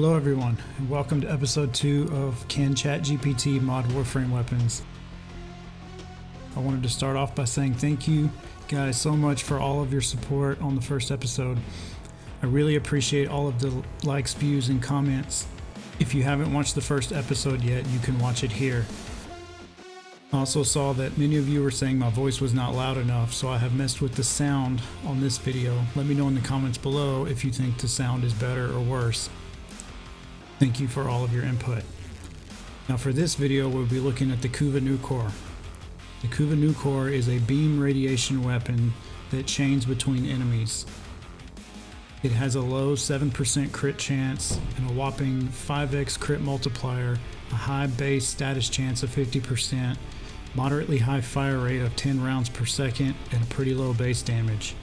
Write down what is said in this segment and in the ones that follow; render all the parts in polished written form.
Hello everyone, and welcome to episode 2 of Can ChatGPT Mod Warframe Weapons. I wanted to start off by saying thank you guys so much for all of your support on the first episode. I really appreciate all of the likes, views, and comments. If you haven't watched the first episode yet, you can watch it here. I also saw that many of you were saying my voice was not loud enough, so I have messed with the sound on this video. Let me know in the comments below if you think the sound is better or worse. Thank you for all of your input. Now for this video, we'll be looking at the Kuva Nukor. The Kuva Nukor is a beam radiation weapon that chains between enemies. It has a low 7% crit chance and a whopping 5x crit multiplier, a high base status chance of 50%, moderately high fire rate of 10 rounds per second, and a pretty low base damage.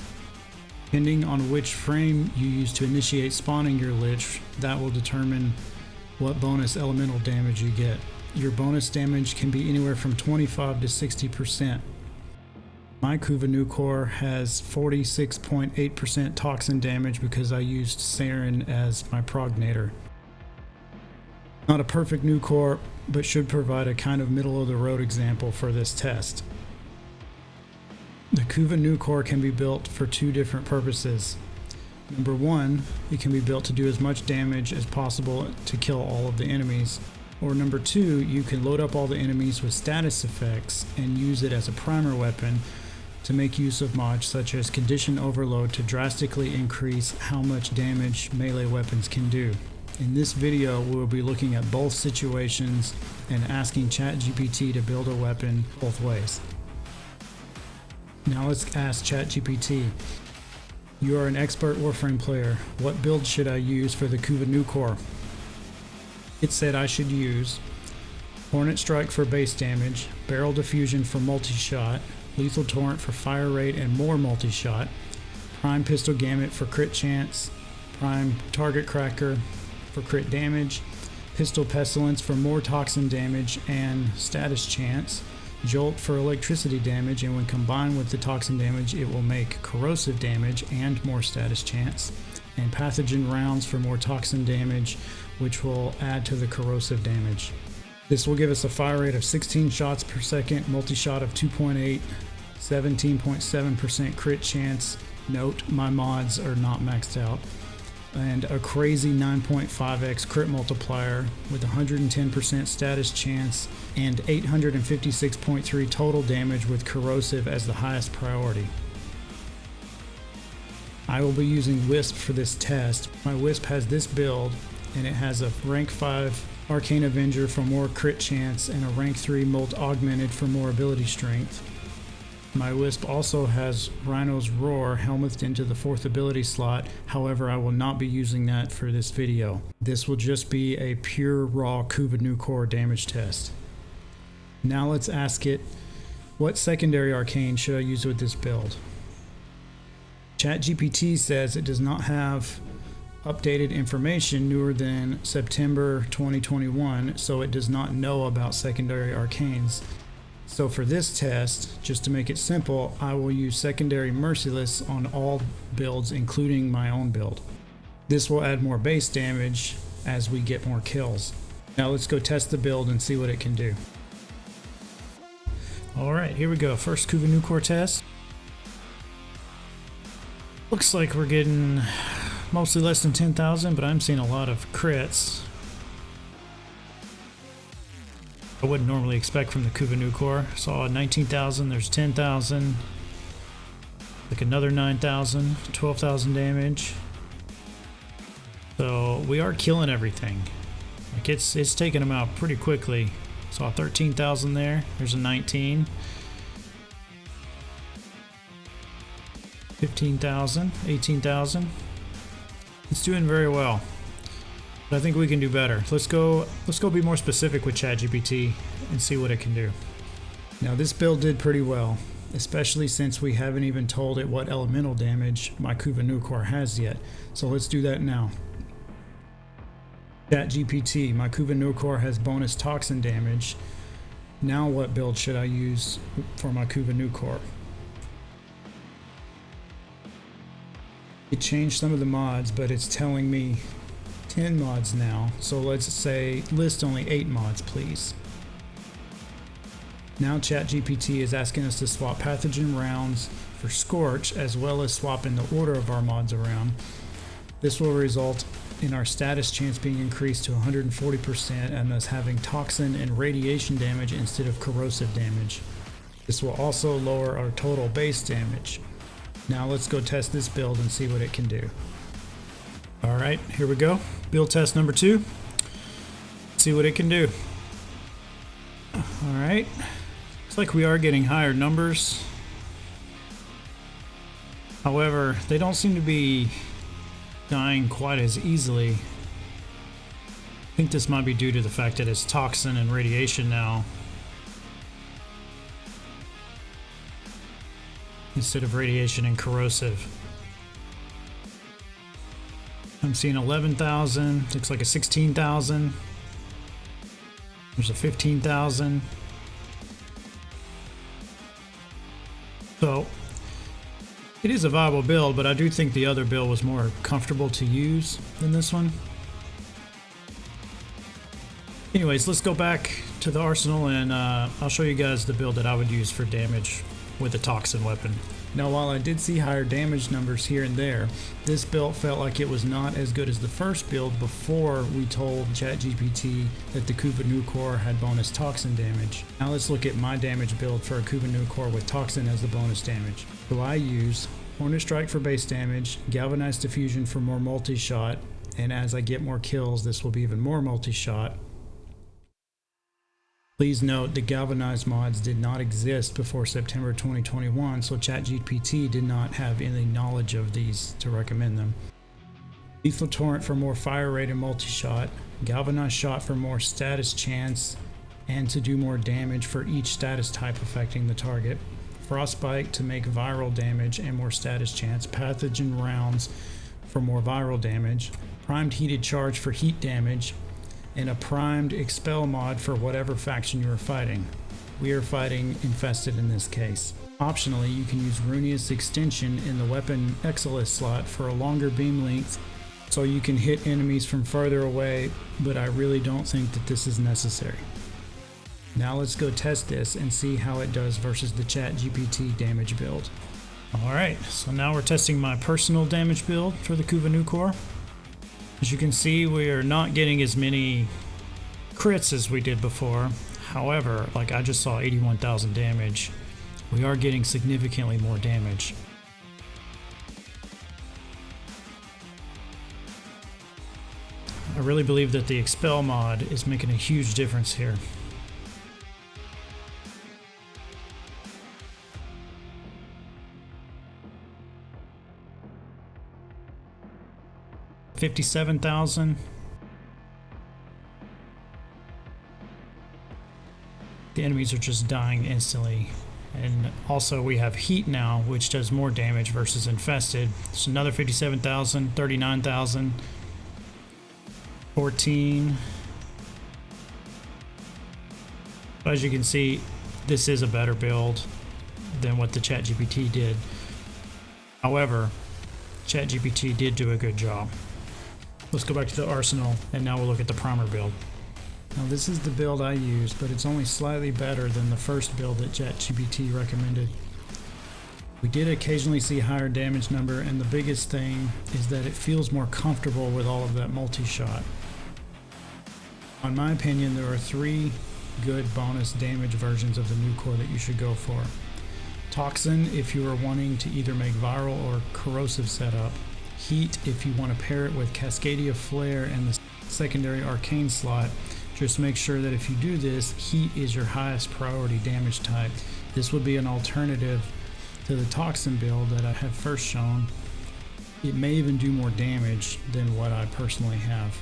Depending on which frame you use to initiate spawning your Lich, that will determine what bonus elemental damage you get. Your bonus damage can be anywhere from 25 to 60%. My Kuva Nukor has 46.8% toxin damage because I used Sarin as my prognator. Not a perfect Nukor, but should provide a kind of middle of the road example for this test. The Kuva Nukor can be built for two different purposes. Number one, it can be built to do as much damage as possible to kill all of the enemies. Or number two, you can load up all the enemies with status effects and use it as a primer weapon to make use of mods such as condition overload to drastically increase how much damage melee weapons can do. In this video, we will be looking at both situations and asking ChatGPT to build a weapon both ways. Now let's ask ChatGPT. You are an expert Warframe player. What build should I use for the Kuva Nukor? It said I should use Hornet Strike for base damage, Barrel Diffusion for multi-shot, Lethal Torrent for fire rate and more multi-shot, Prime Pistol Gamut for crit chance, Prime Target Cracker for crit damage, Pistol Pestilence for more toxin damage and status chance, Jolt for electricity damage, and when combined with the toxin damage it will make corrosive damage and more status chance, and Pathogen Rounds for more toxin damage, which will add to the corrosive damage. This will give us a fire rate of 16 shots per second, multi-shot of 2.8, 17.7% crit chance. Note, my mods are not maxed out. And a crazy 9.5x crit multiplier with 110% status chance and 856.3 total damage with corrosive as the highest priority. I will be using Wisp for this test. My Wisp has this build and it has a rank 5 Arcane Avenger for more crit chance and a rank 3 Molt Augmented for more ability strength. My Wisp also has Rhino's Roar helmethed into the 4th ability slot, however I will not be using that for this video. This will just be a pure raw Kuva Nukor damage test. Now let's ask it, what secondary arcane should I use with this build? ChatGPT says it does not have updated information newer than September 2021, so it does not know about secondary arcanes. So for this test, just to make it simple, I will use secondary merciless on all builds, including my own build. This will add more base damage as we get more kills. Now let's go test the build and see what it can do. Alright, here we go. First Kuva Nukor test. Looks like we're getting mostly less than 10,000, but I'm seeing a lot of crits. I wouldn't normally expect from the Kuva Nukor. Saw 19,000, there's 10,000, like another 9,000, 12,000 damage. So we are killing everything. Like it's taking them out pretty quickly. Saw 13,000 there, there's a 19. 15,000, 18,000. It's doing very well. But I think we can do better. Let's go be more specific with ChatGPT and see what it can do. Now this build did pretty well, especially since we haven't even told it what elemental damage my Kuva Nukor has yet. So let's do that now. ChatGPT, my Kuva Nukor has bonus toxin damage. Now what build should I use for my Kuva Nukor? It changed some of the mods, but it's telling me 10 mods now, so let's say list only 8 mods, please. Now ChatGPT is asking us to swap pathogen rounds for Scorch, as well as swapping the order of our mods around. This will result in our status chance being increased to 140% and us having toxin and radiation damage instead of corrosive damage. This will also lower our total base damage. Now let's go test this build and see what it can do. Alright, here we go. Build test number 2. Let's see what it can do. Alright. Looks like we are getting higher numbers. However, they don't seem to be dying quite as easily. I think this might be due to the fact that it's toxin and radiation now, instead of radiation and corrosive. I'm seeing 11,000, looks like a 16,000. There's a 15,000. So it is a viable build, but I do think the other build was more comfortable to use than this one. Anyways, let's go back to the arsenal and I'll show you guys the build that I would use for damage with a toxin weapon. Now, while I did see higher damage numbers here and there, this build felt like it was not as good as the first build before we told ChatGPT that the Kuva Nukor had bonus toxin damage. Now let's look at my damage build for a Kuva Nukor with toxin as the bonus damage. So I use Hornet Strike for base damage, Galvanized Diffusion for more multi-shot, and as I get more kills, this will be even more multi-shot. Please note the galvanized mods did not exist before September 2021, so ChatGPT did not have any knowledge of these to recommend them. Lethal Torrent for more fire rate and multi-shot, Galvanized Shot for more status chance and to do more damage for each status type affecting the target, Frostbite to make viral damage and more status chance, Pathogen Rounds for more viral damage, Primed Heated Charge for heat damage, and a primed expel mod for whatever faction you are fighting. We are fighting infested in this case. Optionally, you can use Runeous Extension in the weapon Exilus slot for a longer beam length so you can hit enemies from farther away, but I really don't think that this is necessary. Now let's go test this and see how it does versus the ChatGPT damage build. Alright, so now we're testing my personal damage build for the Kuva Nukor. As you can see, we are not getting as many crits as we did before. However, like I just saw 81,000 damage, we are getting significantly more damage. I really believe that the expel mod is making a huge difference here. $57,000. The enemies are just dying instantly. And also we have heat now, which does more damage versus infested. So another 57,000, 39,000, 14. But as you can see, this is a better build than what the ChatGPT did. However, ChatGPT did do a good job. Let's go back to the arsenal and now we'll look at the primer build. Now this is the build I used, but it's only slightly better than the first build that ChatGPT recommended. We did occasionally see higher damage number, and the biggest thing is that it feels more comfortable with all of that multi-shot. In my opinion, there are 3 good bonus damage versions of the Nukor that you should go for. Toxin if you are wanting to either make viral or corrosive setup. Heat if you want to pair it with Cascadia Flare and the secondary arcane slot. Just make sure that if you do this, heat is your highest priority damage type. This would be an alternative to the toxin build that I have first shown. It may even do more damage than what I personally have.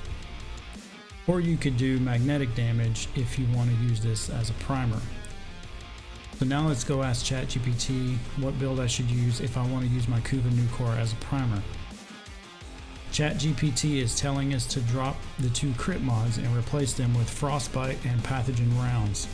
Or you could do magnetic damage if you want to use this as a primer. So now let's go ask ChatGPT what build I should use if I want to use my Kuva Nukor as a primer. ChatGPT is telling us to drop the 2 crit mods and replace them with Frostbite and Pathogen Rounds.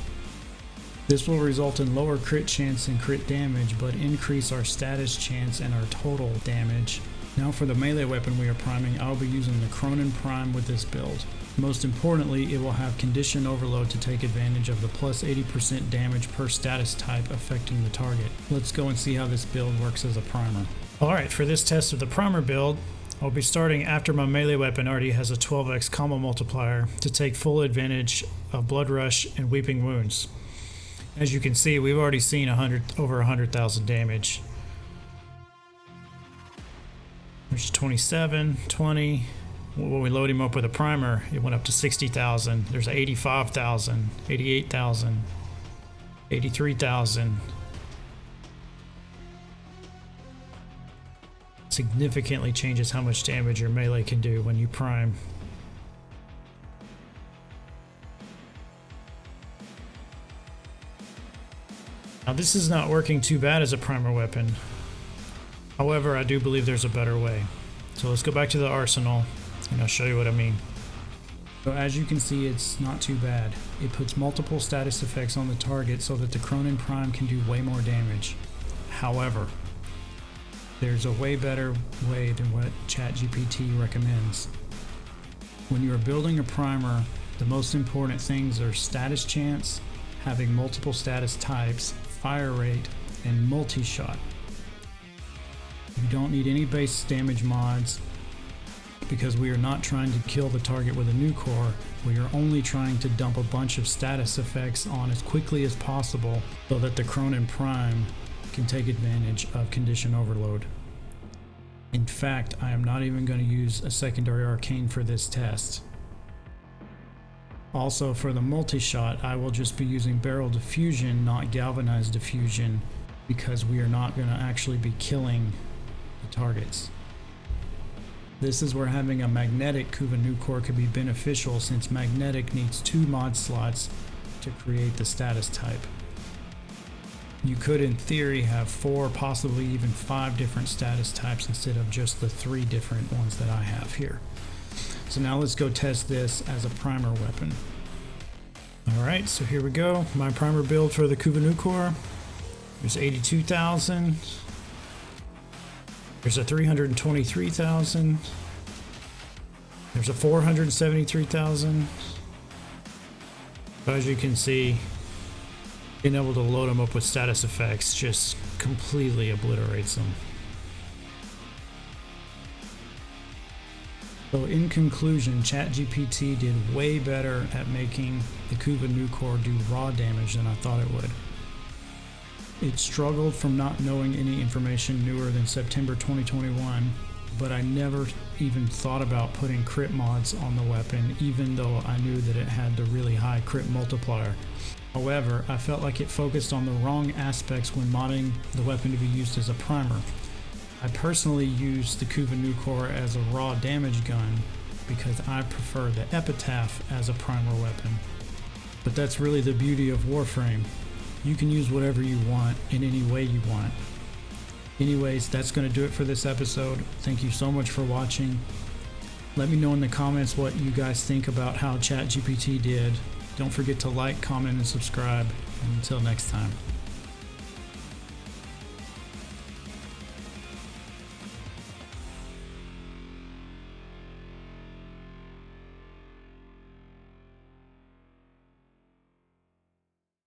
This will result in lower crit chance and crit damage, but increase our status chance and our total damage. Now for the melee weapon we are priming, I'll be using the Cronin Prime with this build. Most importantly, it will have condition overload to take advantage of the plus 80% damage per status type affecting the target. Let's go and see how this build works as a primer. Alright, for this test of the primer build, I'll be starting after my melee weapon already has a 12x combo multiplier to take full advantage of Blood Rush and Weeping Wounds. As you can see, we've already seen over 100,000 damage. There's 27, 20. When we load him up with a primer, it went up to 60,000. There's 85,000, 88,000, 83,000. Significantly changes how much damage your melee can do when you prime. Now this is not working too bad as a primer weapon. However, I do believe there's a better way. So let's go back to the arsenal and I'll show you what I mean. So as you can see, it's not too bad. It puts multiple status effects on the target so that the Cronin Prime can do way more damage. However, there's a way better way than what ChatGPT recommends. When you are building a primer, the most important things are status chance, having multiple status types, fire rate, and multi-shot. You don't need any base damage mods because we are not trying to kill the target with a Nukor. We are only trying to dump a bunch of status effects on as quickly as possible so that the Cronin Prime can take advantage of condition overload. In fact, I am not even going to use a secondary arcane for this test. Also, for the multi-shot, I will just be using barrel diffusion, not galvanized diffusion, because we are not going to actually be killing the targets. This is where having a magnetic Kuva Nukor could be beneficial, since magnetic needs 2 mod slots to create the status type. You could, in theory, have 4, possibly even 5 different status types instead of just the 3 different ones that I have here. So now let's go test this as a primer weapon. Alright, so here we go. My primer build for the Kuva Nukor. There's 82,000. There's a 323,000. There's a 473,000. But as you can see, being able to load them up with status effects just completely obliterates them. So in conclusion, ChatGPT did way better at making the Kuva Nukor do raw damage than I thought it would. It struggled from not knowing any information newer than September 2021, but I never even thought about putting crit mods on the weapon, even though I knew that it had the really high crit multiplier. However, I felt like it focused on the wrong aspects when modding the weapon to be used as a primer. I personally use the Kuva Nukor as a raw damage gun because I prefer the Epitaph as a primer weapon. But that's really the beauty of Warframe. You can use whatever you want in any way you want. Anyways, that's going to do it for this episode. Thank you so much for watching. Let me know in the comments what you guys think about how ChatGPT did. Don't forget to like, comment, and subscribe. And until next time.